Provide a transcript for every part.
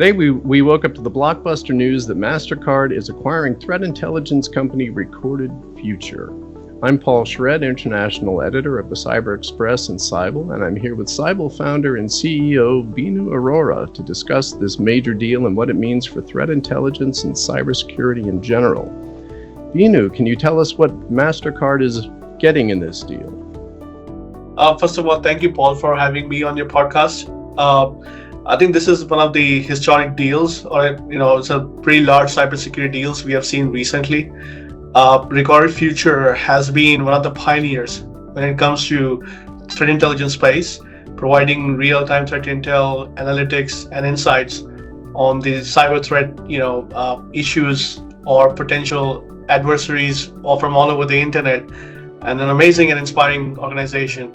Today we woke up to the blockbuster news that Mastercard is acquiring threat intelligence company Recorded Future. I'm Paul Shred, International Editor of the Cyber Express and Cyble, and I'm here with Cyble founder and CEO Beenu Arora to discuss this major deal and what it means for threat intelligence and cybersecurity in general. Beenu, can you tell us what Mastercard is getting in this deal? First of all, thank you, Paul, for having me on your podcast. I think this is one of the historic deals, or it's a pretty large cybersecurity deals we have seen recently. Recorded Future has been one of the pioneers when it comes to threat intelligence space, providing real-time threat intel, analytics, and insights on the cyber threat, issues or potential adversaries or from all over the internet, and an amazing and inspiring organization.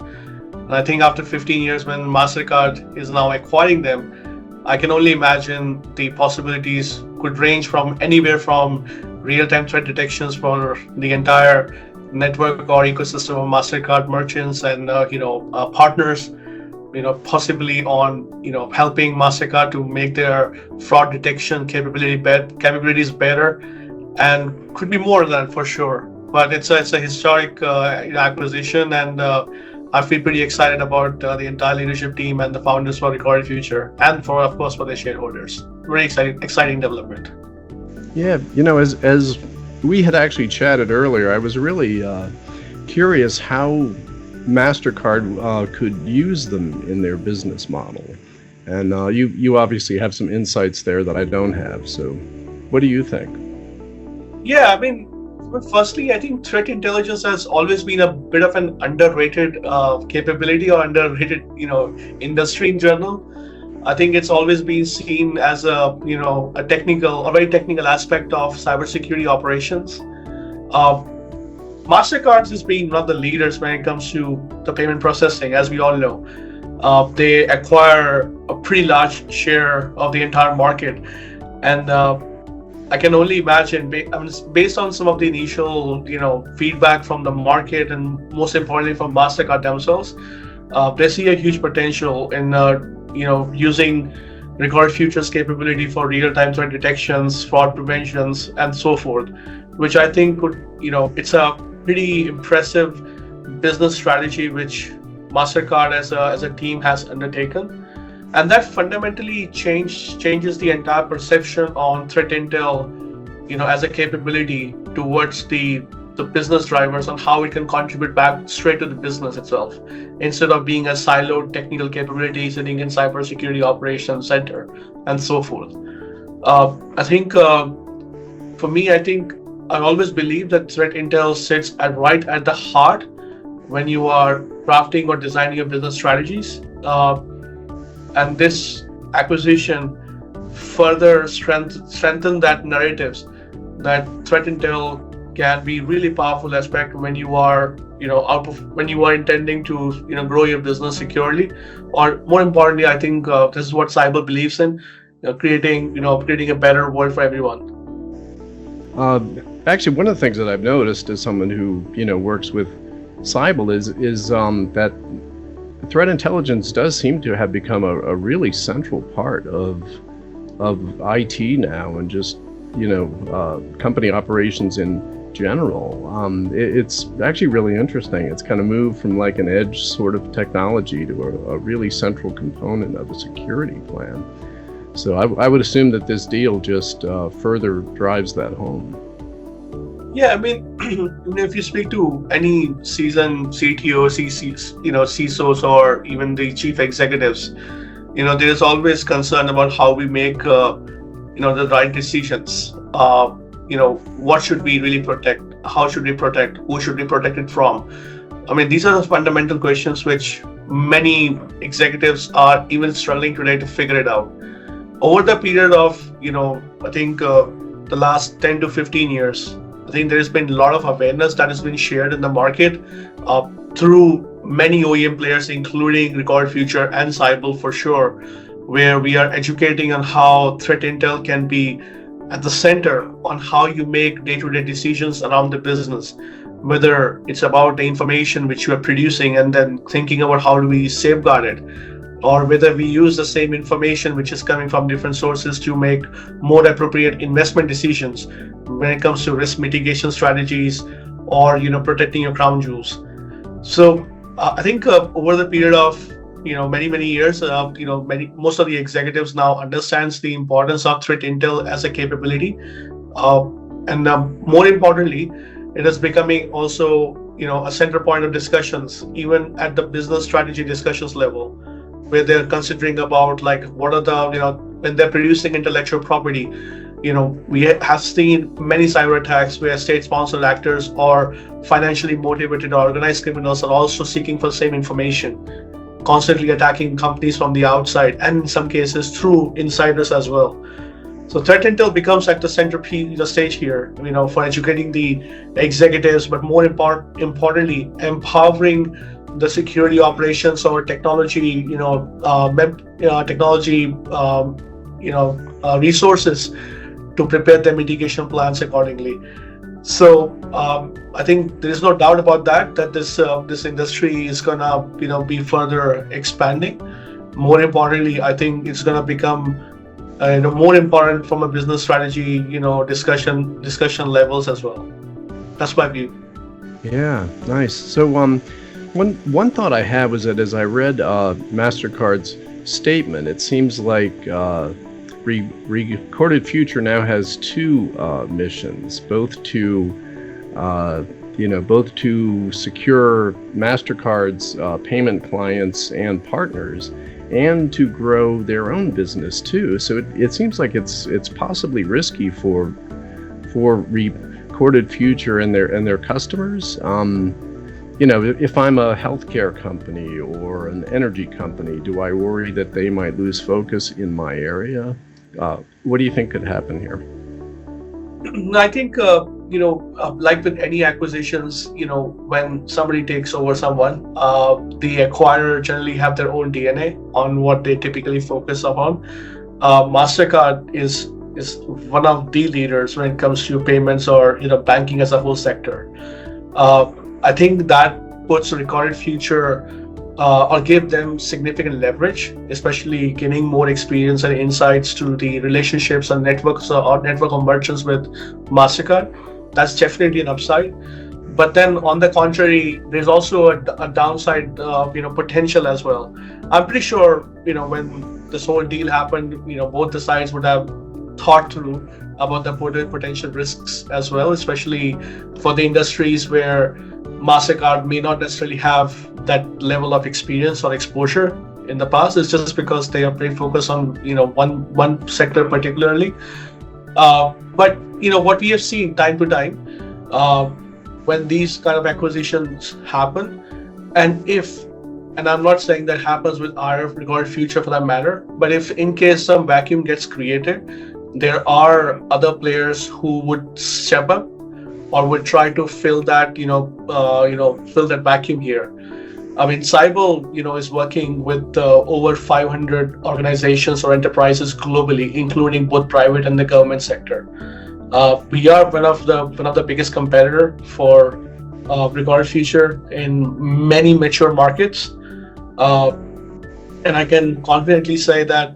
And I think after 15 years, when Mastercard is now acquiring them, I can only imagine the possibilities could range from anywhere from real-time threat detections for the entire network or ecosystem of Mastercard merchants and partners, possibly on helping Mastercard to make their fraud detection capabilities better, and could be more than that for sure. But it's a historic acquisition, and I feel pretty excited about the entire leadership team and the founders for Recorded Future, and for their shareholders. Very exciting development. Yeah, as we had actually chatted earlier, I was really curious how Mastercard could use them in their business model, and you obviously have some insights there that I don't have. So, what do you think? Yeah, firstly, I think threat intelligence has always been a bit of an underrated capability or underrated, industry in general. I think it's always been seen as a very technical aspect of cybersecurity operations. Mastercard has been one of the leaders when it comes to the payment processing, as we all know. They acquire a pretty large share of the entire market, and I can only imagine, based on some of the initial, feedback from the market, and most importantly from Mastercard themselves, they see a huge potential in, using Recorded Future's capability for real-time threat detections, fraud preventions, and so forth, which I think could, it's a pretty impressive business strategy which Mastercard as a team has undertaken. And that fundamentally changes the entire perception on threat intel, as a capability towards the business drivers on how it can contribute back straight to the business itself, instead of being a siloed technical capability sitting in cybersecurity operations center and so forth. I think for me, I always believe that threat intel sits right at the heart when you are crafting or designing your business strategies. And this acquisition further strengthen that narratives that threat intel can be really powerful aspect when you are when you are intending to grow your business securely, or more importantly, I think this is what Cyber believes in, creating a better world for everyone. Actually, one of the things that I've noticed as someone who works with Cyble is that threat intelligence does seem to have become a really central part of IT now, and just company operations in general. It's actually really interesting. It's kind of moved from like an edge sort of technology to a really central component of a security plan. So I would assume that this deal just further drives that home. Yeah, if you speak to any seasoned CTO, CISOs, or even the chief executives, there's always concern about how we make, the right decisions. What should we really protect? How should we protect? Who should we protect it from? These are the fundamental questions which many executives are even struggling today to figure it out. Over the period of, I think the last 10 to 15 years, I think there has been a lot of awareness that has been shared in the market through many OEM players, including Recorded Future and Cyble for sure, where we are educating on how threat intel can be at the center on how you make day-to-day decisions around the business, whether it's about the information which you are producing and then thinking about how do we safeguard it, or whether we use the same information which is coming from different sources to make more appropriate investment decisions when it comes to risk mitigation strategies, or protecting your crown jewels. So I think over the period of many years, most of the executives now understands the importance of threat intel as a capability, and more importantly, it is becoming also a center point of discussions, even at the business strategy discussions level, where they're considering about like what are the when they're producing intellectual property. We have seen many cyber attacks where state-sponsored actors or financially motivated organized criminals are also seeking for the same information, constantly attacking companies from the outside, and in some cases through insiders as well. So threat intel becomes like the centerpiece, the stage here, for educating the executives, but more importantly, empowering the security operations or technology, resources to prepare their mitigation plans accordingly. So I think there is no doubt about that this industry is gonna be further expanding. More importantly, I think it's gonna become more important from a business strategy discussion levels as well. That's my view. Yeah, nice. So one thought I had was that as I read Mastercard's statement, it seems like Recorded Future now has two missions, both to secure Mastercard's payment clients and partners, and to grow their own business too. So it seems like it's possibly risky for Recorded Future and their customers. If I'm a healthcare company or an energy company, do I worry that they might lose focus in my area? What do you think could happen here? I think like with any acquisitions, when somebody takes over someone, the acquirer generally have their own DNA on what they typically focus upon. Mastercard is one of the leaders when it comes to payments or banking as a whole sector. I think that puts Recorded Future or give them significant leverage, especially gaining more experience and insights to the relationships and networks or network of merchants with Mastercard. That's definitely an upside. But then on the contrary, there's also a downside potential as well. I'm pretty sure when this whole deal happened, both the sides would have thought through about the potential risks as well, especially for the industries where Mastercard may not necessarily have that level of experience or exposure in the past. It's just because they are very focused on one sector particularly. But what we have seen time to time when these kind of acquisitions happen, and I'm not saying that happens with our Recorded Future for that matter, but if in case some vacuum gets created, there are other players who would step up or would try to fill that fill that vacuum here. I mean, Cyble is working with over 500 organizations or enterprises globally, including both private and the government sector. We are one of the biggest competitor for Recorded Future in many mature markets, and I can confidently say that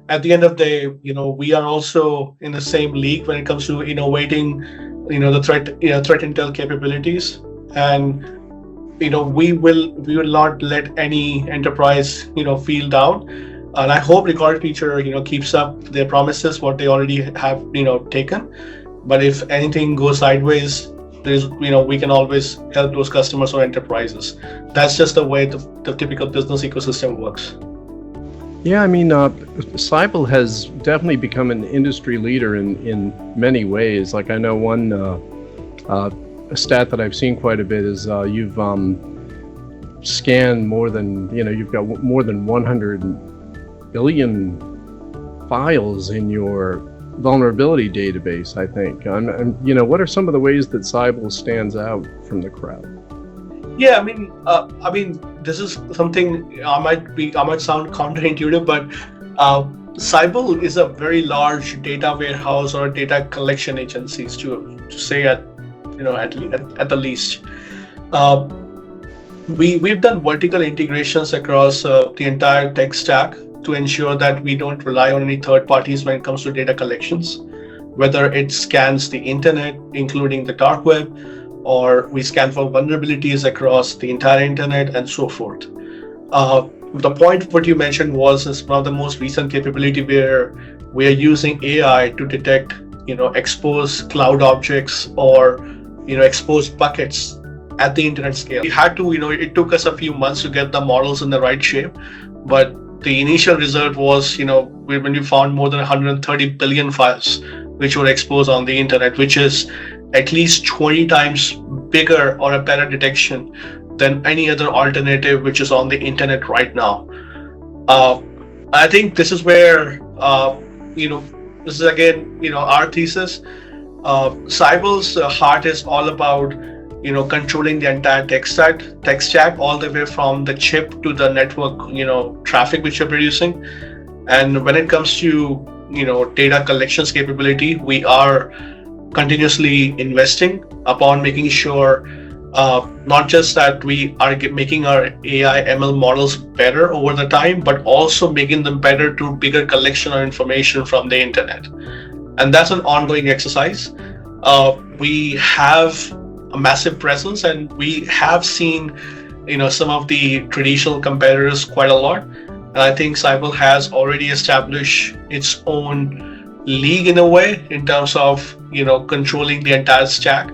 at the end of the day, we are also in the same league when it comes to innovating, the threat intel capabilities, and we will not let any enterprise feel down. And I hope Recorded Future keeps up their promises, what they already have taken. But if anything goes sideways, there's we can always help those customers or enterprises. That's just the way the typical business ecosystem works. Yeah, I mean, Cyble has definitely become an industry leader in many ways. Like I know one a stat that I've seen quite a bit is you've scanned more than, you've got more than 100 billion files in your vulnerability database, I think. And what are some of the ways that Cyble stands out from the crowd? Yeah, I mean, this is something I might sound counterintuitive, but Cyble is a very large data warehouse or data collection agencies, to say at the least. We've done vertical integrations across the entire tech stack to ensure that we don't rely on any third parties when it comes to data collections, whether it scans the internet, including the dark web, or we scan for vulnerabilities across the entire internet and so forth. The point what you mentioned was is one of the most recent capability where we are using AI to detect, exposed cloud objects or, exposed buckets at the internet scale. We had to, it took us a few months to get the models in the right shape, but the initial result was, when we found more than 130 billion files which were exposed on the internet, which is at least 20 times bigger or a better detection than any other alternative which is on the internet right now. I think this is where, this is again, our thesis. Cyble's heart is all about, controlling the entire tech stack, all the way from the chip to the network, traffic which you're producing. And when it comes to, data collections capability, we are continuously investing upon making sure not just that we are making our AI ML models better over the time, but also making them better through bigger collection of information from the internet. And that's an ongoing exercise. We have a massive presence, and we have seen, some of the traditional competitors quite a lot. And I think Cyble has already established its own league in a way in terms of, controlling the entire stack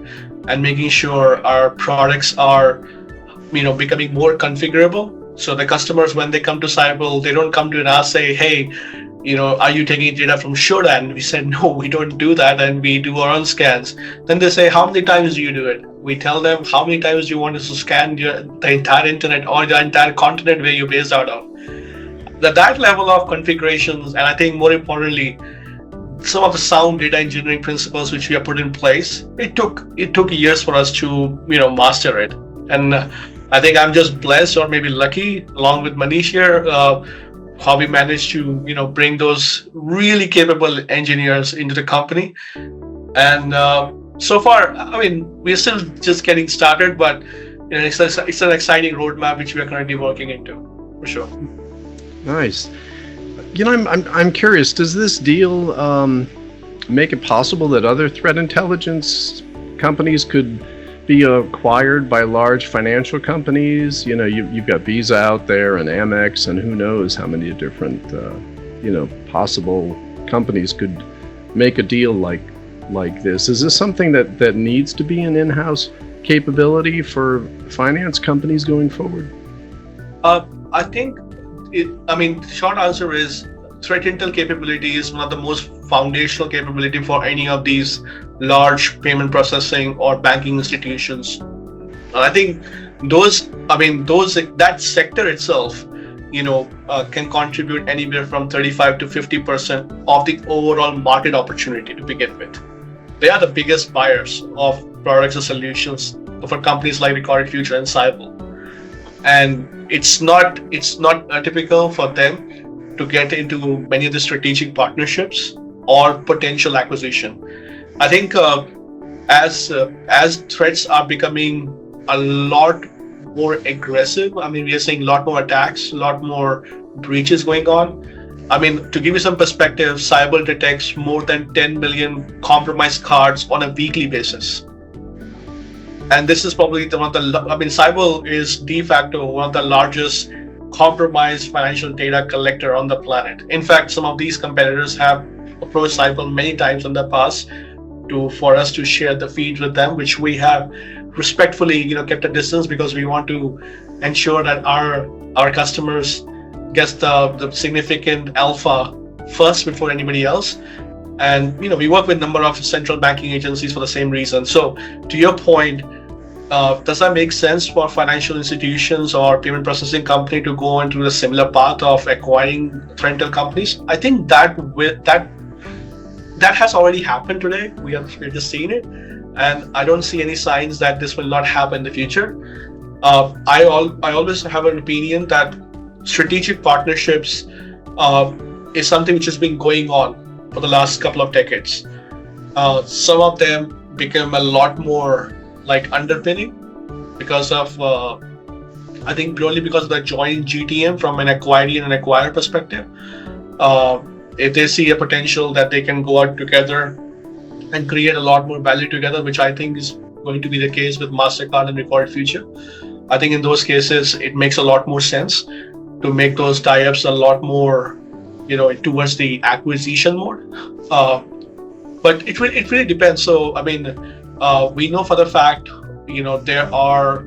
and making sure our products are, becoming more configurable. So the customers, when they come to Cyble, they don't come to us say, hey, are you taking data from Shodan? We said, no, we don't do that, and we do our own scans. Then they say, how many times do you do it? We tell them, how many times do you want us to scan the entire internet or the entire continent where you're based out of? That level of configurations, and I think more importantly, some of the sound data engineering principles which we have put in place, it took years for us to master it. And I think I'm just blessed, or maybe lucky, along with Manish here, how we managed to bring those really capable engineers into the company. And so far, I mean, we're still just getting started, but it's an exciting roadmap which we are currently working into, for sure. Nice. I'm curious, does this deal make it possible that other threat intelligence companies could be acquired by large financial companies? You've got Visa out there and Amex, and who knows how many different possible companies could make a deal like this. Is this something that needs to be an in-house capability for finance companies going forward? I think the short answer is threat intel capability is one of the most foundational capability for any of these large payment processing or banking institutions. And I think that sector itself, can contribute anywhere from 35 to 50% of the overall market opportunity to begin with. They are the biggest buyers of products and solutions for companies like Recorded Future and Cyble. And it's not atypical for them to get into many of the strategic partnerships or potential acquisition. I think as threats are becoming a lot more aggressive, we are seeing a lot more attacks, a lot more breaches going on. To give you some perspective, Cyble detects more than 10 million compromised cards on a weekly basis. And this is probably Cyble is de facto one of the largest compromised financial data collector on the planet. In fact, some of these competitors have approached Cyble many times in the past for us to share the feeds with them, which we have respectfully, kept a distance, because we want to ensure that our customers gets the significant alpha first before anybody else. And we work with a number of central banking agencies for the same reason. So to your point, does that make sense for financial institutions or payment processing company to go into a similar path of acquiring threat intel companies? I think that has already happened today. We're just seeing it, and I don't see any signs that this will not happen in the future. I always have an opinion that strategic partnerships is something which has been going on for the last couple of decades. Some of them become a lot more like underpinning because of I think purely because of the joint GTM from an acquiree and an acquirer perspective. Uh, if they see a potential that they can go out together and create a lot more value together, which I think is going to be the case with Mastercard and Recorded Future. I think in those cases, it makes a lot more sense to make those tie-ups a lot more, towards the acquisition mode. But it really depends. So, I mean, we know for the fact, there are,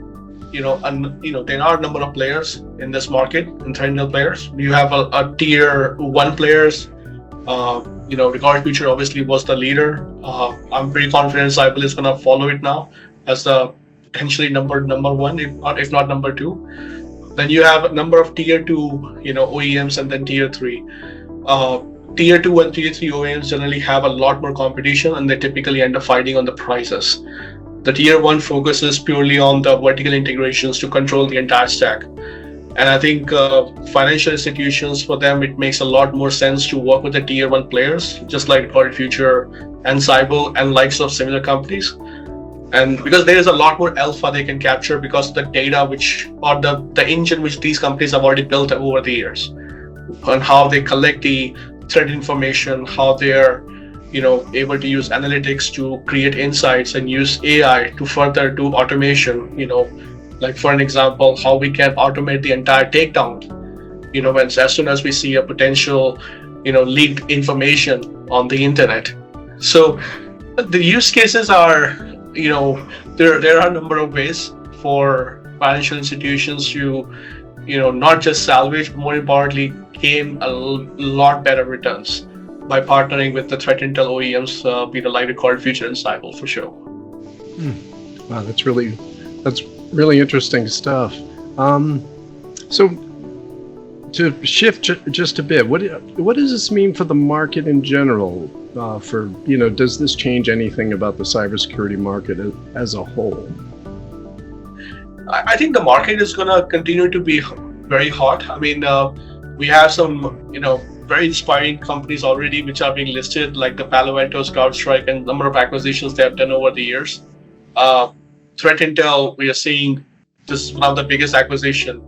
there are a number of players in this market, international players. You have a tier one players. Recorded Future obviously was the leader. I'm pretty confident Cyble is going to follow it now as the potentially number one, if not number two. Then you have a number of tier two, OEMs, and then tier three. Tier two and tier three OEMs generally have a lot more competition, and they typically end up fighting on the prices. The tier one focuses purely on the vertical integrations to control the entire stack. And I think financial institutions, for them, it makes a lot more sense to work with the tier one players, just like Recorded Future and Cyble and likes of similar companies. And because there is a lot more alpha they can capture because of the data the engine which these companies have already built over the years, on how they collect the threat information, how they're able to use analytics to create insights and use AI to further do automation. Like for an example, how we can automate the entire takedown. When as soon as we see a potential, leaked information on the internet. So the use cases are, there are a number of ways for financial institutions to, not just salvage, but more importantly, gain a lot better returns by partnering with the threat intel OEMs, like Recorded Future and Cyble, for sure. Wow, that's really interesting stuff. So to shift just a bit, what does this mean for the market in general? Does this change anything about the cybersecurity market as a whole? I think the market is going to continue to be very hot. I mean, we have some, very inspiring companies already which are being listed, like the Palo Alto, CrowdStrike, and number of acquisitions they have done over the years. Threat intel, we are seeing this is one of the biggest acquisition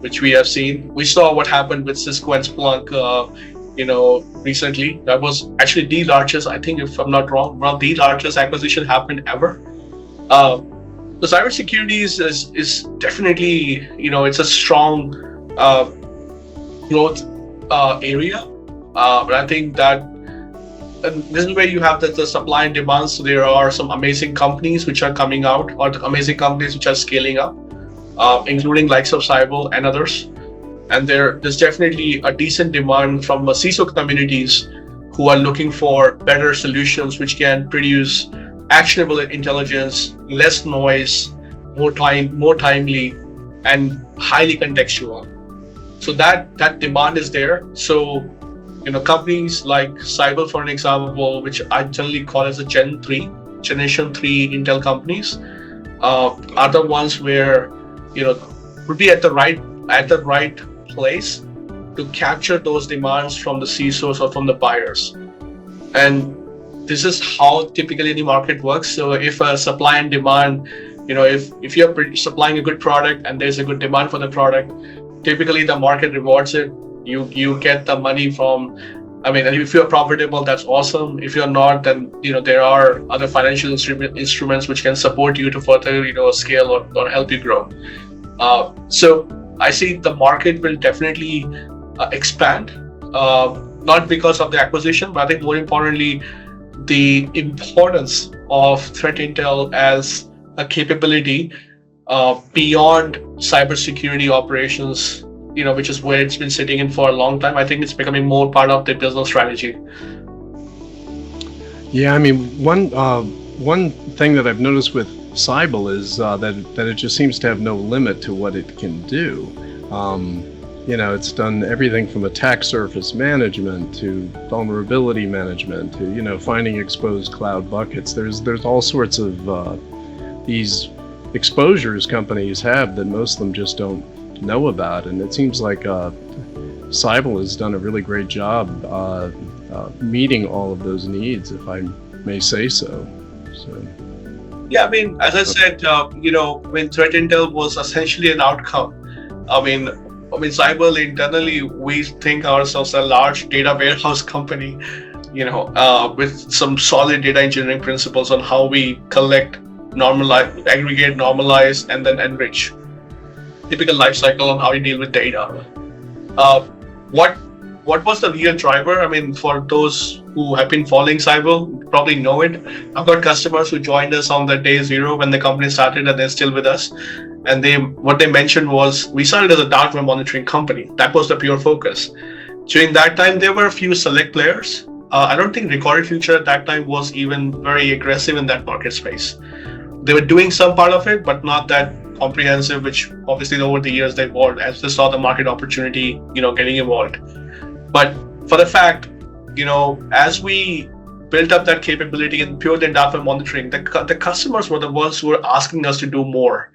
which we have seen. We saw what happened with Cisco and Splunk, recently. That was actually the largest, I think, if I'm not wrong, one of the largest acquisition happened ever. The cybersecurity is definitely, it's a strong growth area. But I think that this is where you have the supply and demand. So there are some amazing companies which are coming out, or amazing companies which are scaling up, including likes of Cyble and others. And there's definitely a decent demand from the CISO communities who are looking for better solutions which can produce actionable intelligence, less noise, more timely, and highly contextual. So that demand is there. So companies like Cyble, for an example, which I generally call as a Generation 3 Intel companies, are the ones where would be at the right place to capture those demands from the CISOs or from the buyers. And this is how typically the market works. So if a supply and demand, if you're supplying a good product and there's a good demand for the product, typically the market rewards it. You get the money from, and if you're profitable, that's awesome. If you're not, then there are other financial instruments which can support you to further scale or help you grow. So I see the market will definitely expand, not because of the acquisition, but I think more importantly, the importance of threat intel as a capability beyond cybersecurity operations, which is where it's been sitting in for a long time. I think it's becoming more part of the business strategy. Yeah, one thing that I've noticed with Cyble is that it just seems to have no limit to what it can do. It's done everything from attack surface management to vulnerability management to finding exposed cloud buckets. There's all sorts of these exposures companies have that most of them just don't know about, and it seems like Cyble has done a really great job meeting all of those needs, if I may say so. Yeah, as I said, when threat intel was essentially an outcome, Cyber internally, we think ourselves a large data warehouse company, with some solid data engineering principles on how we collect, normalize, aggregate, normalize, and then enrich. Typical life cycle on how you deal with data. Uh, what what was the real driver? For those who have been following Cyble, probably know it. I've got customers who joined us on the day zero when the company started, and they're still with us. And what they mentioned was, we started as a dark web monitoring company. That was the pure focus. During that time, there were a few select players. I don't think Recorded Future at that time was even very aggressive in that market space. They were doing some part of it, but not that comprehensive, which obviously over the years they evolved as they saw the market opportunity, getting evolved. But for the fact, as we built up that capability in pure dark web monitoring, the customers were the ones who were asking us to do more,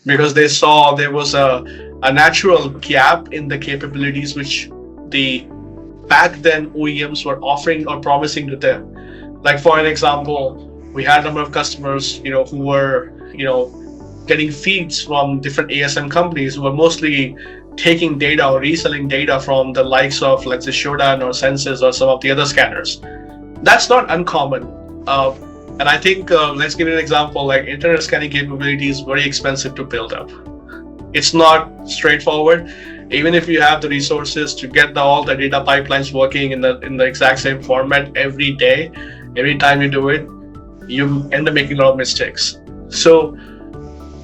because they saw there was a natural gap in the capabilities which the back then OEMs were offering or promising to them. Like, for an example, we had a number of customers, who were, getting feeds from different ASM companies who were mostly taking data or reselling data from the likes of, let's say, Shodan or Census or some of the other scanners. That's not uncommon. And I think, let's give you an example, like internet scanning capability is very expensive to build up. It's not straightforward. Even if you have the resources to get all the data pipelines working in the exact same format every day, every time you do it, you end up making a lot of mistakes. So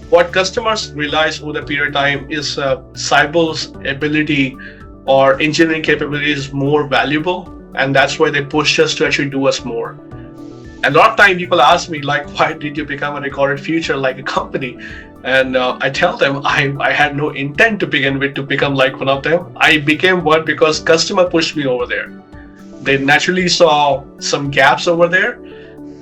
what customers realize over the period of time is Cyble's ability or engineering capability is more valuable, and that's why they push us to actually do us more. And a lot of time people ask me, like, why did you become a Recorded Future like a company? And I tell them I had no intent to begin with to become like one of them. I became one because customer pushed me over there. They naturally saw some gaps over there,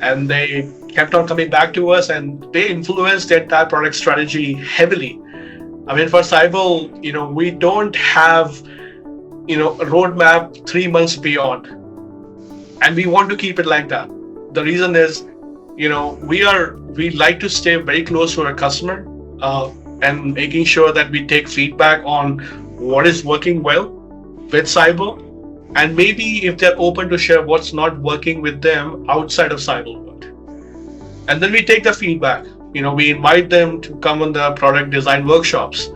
and they kept on coming back to us, and they influenced their entire product strategy heavily. For Cyble, we don't have, a roadmap 3 months beyond, and we want to keep it like that. The reason is, we like to stay very close to our customer, and making sure that we take feedback on what is working well with Cyble, and maybe if they're open to share what's not working with them outside of Cyble. And then we take the feedback. We invite them to come on the product design workshops.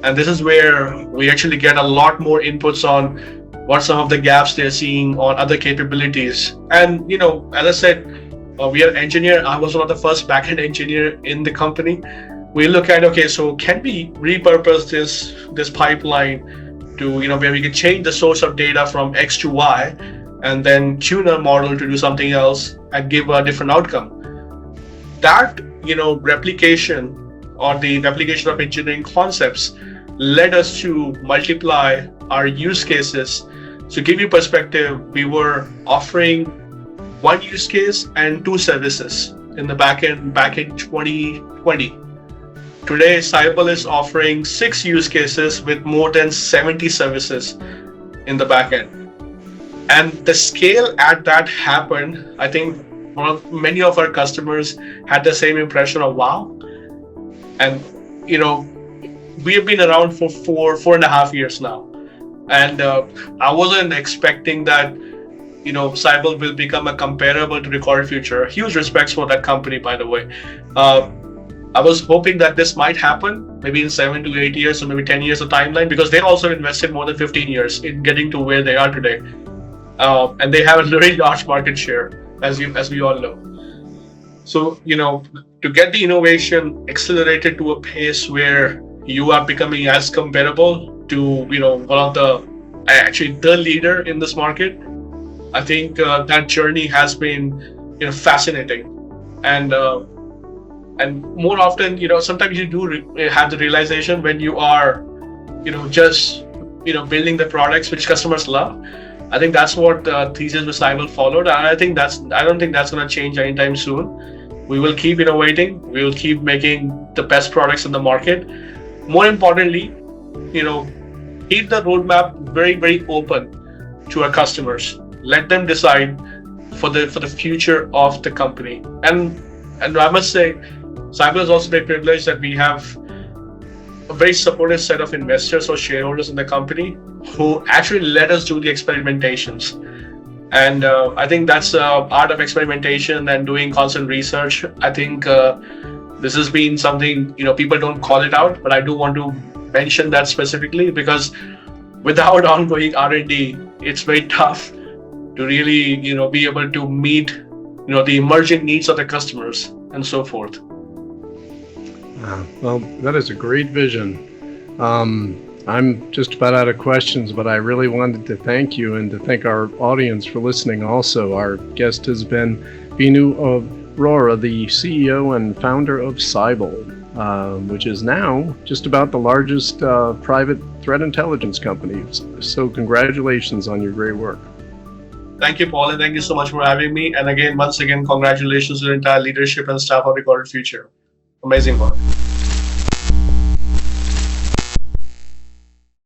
And this is where we actually get a lot more inputs on what some of the gaps they're seeing on other capabilities. And, as I said, we are engineer. I was one of the first backend engineer in the company. We look at, okay, so can we repurpose this pipeline to, where we can change the source of data from X to Y, and then tune our model to do something else and give a different outcome. That, replication or the replication of engineering concepts led us to multiply our use cases. To give you perspective, we were offering one use case and two services in the backend back in 2020. Today, Cyble is offering 6 use cases with more than 70 services in the backend. And the scale at that happened, I think, many of our customers had the same impression of wow. And we have been around for 4.5 years now, and I wasn't expecting that Cyble will become a comparable to Recorded Future. Huge respects for that company, by the way. I was hoping that this might happen maybe in 7 to 8 years or maybe 10 years of timeline, because they also invested more than 15 years in getting to where they are today, and they have a very large market share, as we all know. So, to get the innovation accelerated to a pace where you are becoming as comparable to, one of the leader in this market, I think that journey has been, fascinating. And more often, sometimes you do have the realization when you are, just, building the products which customers love. I think that's what thesis with Cyble followed, and I don't think that's going to change anytime soon. We will keep innovating. We will keep making the best products in the market. More importantly, keep the roadmap very, very open to our customers. Let them decide for the future of the company. And I must say, Cyble is also very privileged that we have a very supportive set of investors or shareholders in the company who actually let us do the experimentations. And I think that's the art of experimentation and doing constant research. I think this has been something, people don't call it out, but I do want to mention that specifically, because without ongoing R&D, it's very tough to really, be able to meet, the emerging needs of the customers and so forth. Well, that is a great vision. I'm just about out of questions, but I really wanted to thank you and to thank our audience for listening also. Our guest has been Beenu Arora, the CEO and founder of Cyble, which is now just about the largest private threat intelligence company. So congratulations on your great work. Thank you, Paul, and thank you so much for having me. And again, once again, congratulations to the entire leadership and staff of Recorded Future. Amazing work.